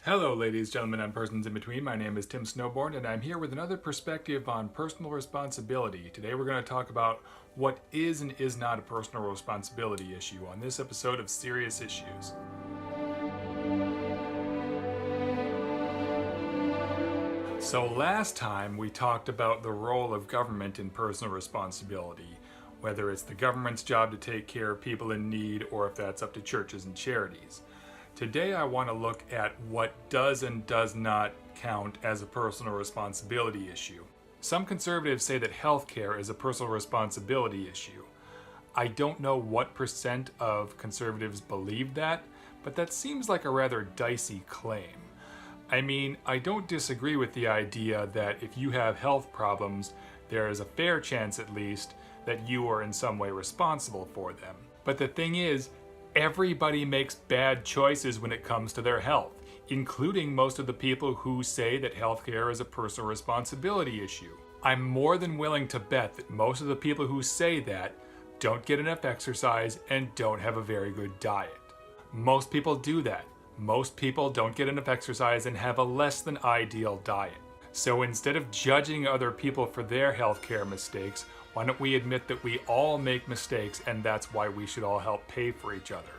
Hello, ladies, gentlemen, and persons in between. My name is Tim Snowborn, and I'm here with another perspective on personal responsibility. Today, we're going to talk about what is and is not a personal responsibility issue on this episode of Serious Issues. So, last time we talked about the role of government in personal responsibility, whether it's the government's job to take care of people in need or if that's up to churches and charities. Today I want to look at what does and does not count as a personal responsibility issue. Some conservatives say that healthcare is a personal responsibility issue. I don't know what percent of conservatives believe that, but that seems like a rather dicey claim. I mean, I don't disagree with the idea that if you have health problems, there is a fair chance at least that you are in some way responsible for them. But the thing is, everybody makes bad choices when it comes to their health, including most of the people who say that healthcare is a personal responsibility issue. I'm more than willing to bet that most of the people who say that don't get enough exercise and don't have a very good diet. Most people do that. Most people don't get enough exercise and have a less than ideal diet. So instead of judging other people for their healthcare mistakes, why don't we admit that we all make mistakes and that's why we should all help pay for each other?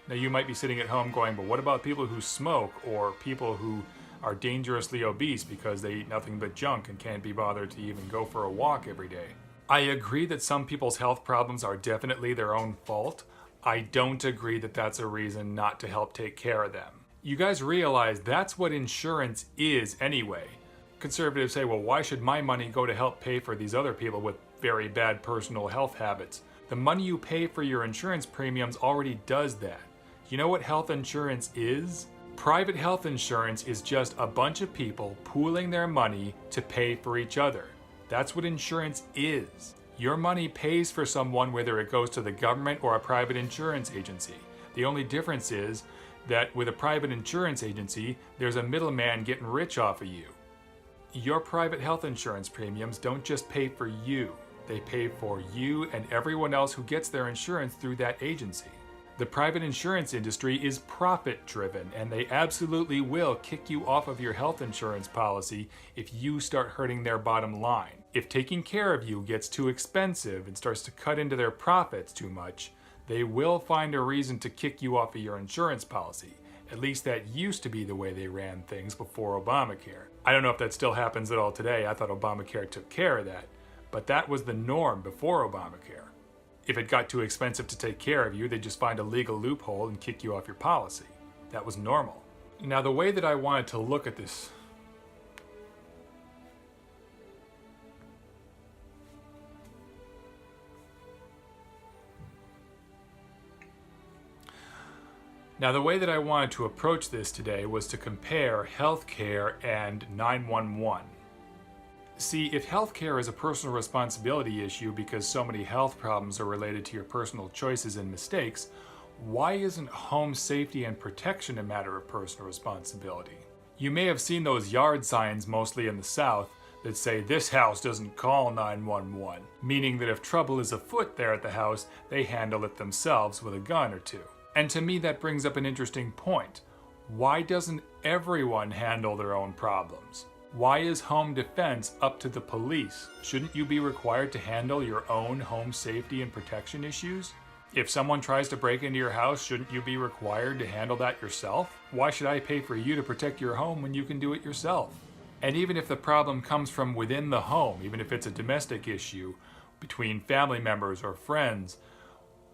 Now you might be sitting at home going, but what about people who smoke or people who are dangerously obese because they eat nothing but junk and can't be bothered to even go for a walk every day? I agree that some people's health problems are definitely their own fault. I don't agree that that's a reason not to help take care of them. You guys realize that's what insurance is anyway. Conservatives say, well, why should my money go to help pay for these other people with very bad personal health habits? The money you pay for your insurance premiums already does that. You know what health insurance is? Private health insurance is just a bunch of people pooling their money to pay for each other. That's what insurance is. Your money pays for someone whether it goes to the government or a private insurance agency. The only difference is that with a private insurance agency, there's a middleman getting rich off of you. Your private health insurance premiums don't just pay for you. They pay for you and everyone else who gets their insurance through that agency. The private insurance industry is profit-driven, and they absolutely will kick you off of your health insurance policy if you start hurting their bottom line. If taking care of you gets too expensive and starts to cut into their profits too much, they will find a reason to kick you off of your insurance policy. At least that used to be the way they ran things before Obamacare. I don't know if that still happens at all today. I thought Obamacare took care of that. But that was the norm before Obamacare. If it got too expensive to take care of you, they'd just find a legal loophole and kick you off your policy. That was normal. Now, the way that I wanted to look at this approach this today was to compare healthcare and 911. See, if healthcare is a personal responsibility issue because so many health problems are related to your personal choices and mistakes, why isn't home safety and protection a matter of personal responsibility? You may have seen those yard signs, mostly in the South, that say this house doesn't call 911, meaning that if trouble is afoot there at the house, they handle it themselves with a gun or two. And to me that brings up an interesting point. Why doesn't everyone handle their own problems? Why is home defense up to the police? Shouldn't you be required to handle your own home safety and protection issues? If someone tries to break into your house, shouldn't you be required to handle that yourself? Why should I pay for you to protect your home when you can do it yourself? And even if the problem comes from within the home, even if it's a domestic issue between family members or friends,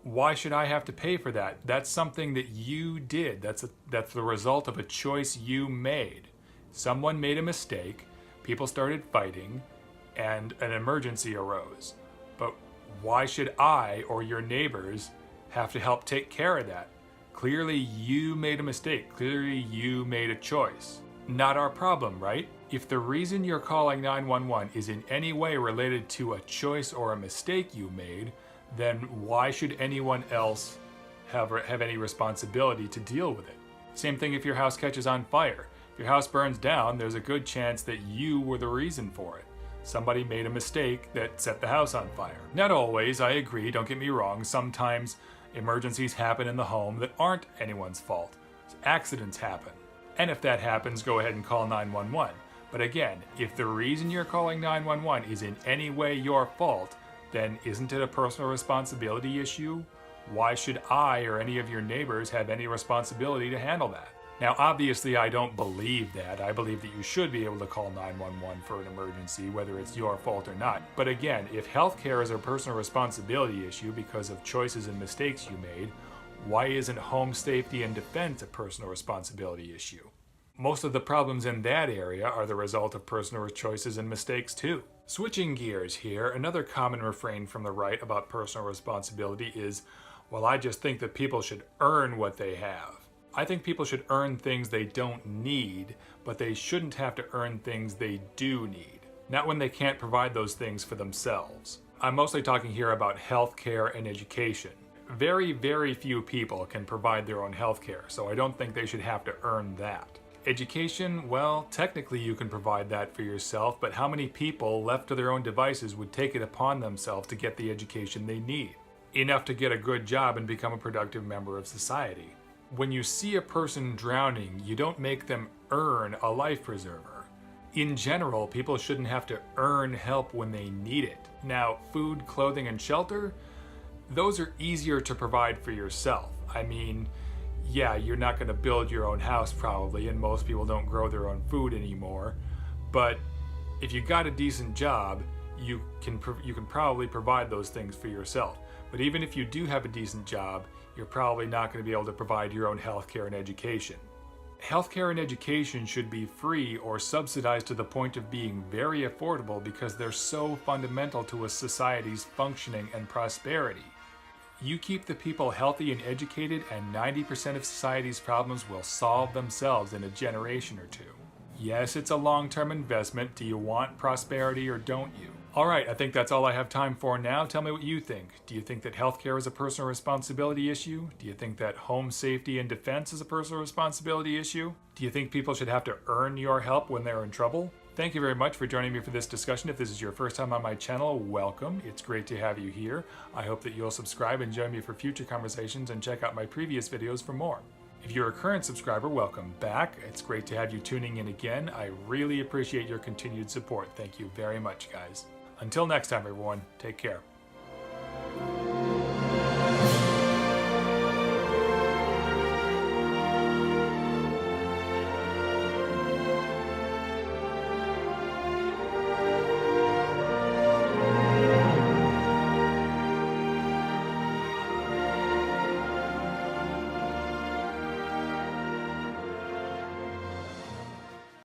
why should I have to pay for that? That's something that you did. That's the result of a choice you made. Someone made a mistake, people started fighting, and an emergency arose. But why should I or your neighbors have to help take care of that? Clearly you made a mistake. Clearly you made a choice. Not our problem, right? If the reason you're calling 911 is in any way related to a choice or a mistake you made, then why should anyone else have any responsibility to deal with it? Same thing if your house catches on fire. If your house burns down, there's a good chance that you were the reason for it. Somebody made a mistake that set the house on fire. Not always, I agree, don't get me wrong. Sometimes emergencies happen in the home that aren't anyone's fault. Accidents happen. And if that happens, go ahead and call 911. But again, if the reason you're calling 911 is in any way your fault, then isn't it a personal responsibility issue? Why should I or any of your neighbors have any responsibility to handle that? Now, obviously, I don't believe that. I believe that you should be able to call 911 for an emergency, whether it's your fault or not. But again, if healthcare is a personal responsibility issue because of choices and mistakes you made, why isn't home safety and defense a personal responsibility issue? Most of the problems in that area are the result of personal choices and mistakes too. Switching gears here, another common refrain from the right about personal responsibility is, well, I just think that people should earn what they have. I think people should earn things they don't need, but they shouldn't have to earn things they do need. Not when they can't provide those things for themselves. I'm mostly talking here about healthcare and education. Very, very few people can provide their own healthcare, so I don't think they should have to earn that. Education, well, technically you can provide that for yourself, but how many people left to their own devices would take it upon themselves to get the education they need? Enough to get a good job and become a productive member of society. When you see a person drowning, you don't make them earn a life preserver. In general, people shouldn't have to earn help when they need it. Now, food, clothing, and shelter, those are easier to provide for yourself. I mean, yeah, you're not going to build your own house probably, and most people don't grow their own food anymore. But if you got a decent job, you can probably provide those things for yourself. But even if you do have a decent job, you're probably not going to be able to provide your own healthcare and education. Healthcare and education should be free or subsidized to the point of being very affordable because they're so fundamental to a society's functioning and prosperity. You keep the people healthy and educated, and 90% of society's problems will solve themselves in a generation or two. Yes, it's a long-term investment. Do you want prosperity or don't you? All right, I think that's all I have time for now. Tell me what you think. Do you think that healthcare is a personal responsibility issue? Do you think that home safety and defense is a personal responsibility issue? Do you think people should have to earn your help when they're in trouble? Thank you very much for joining me for this discussion. If this is your first time on my channel, welcome. It's great to have you here. I hope that you'll subscribe and join me for future conversations and check out my previous videos for more. If you're a current subscriber, welcome back. It's great to have you tuning in again. I really appreciate your continued support. Thank you very much, guys. Until next time, everyone, take care.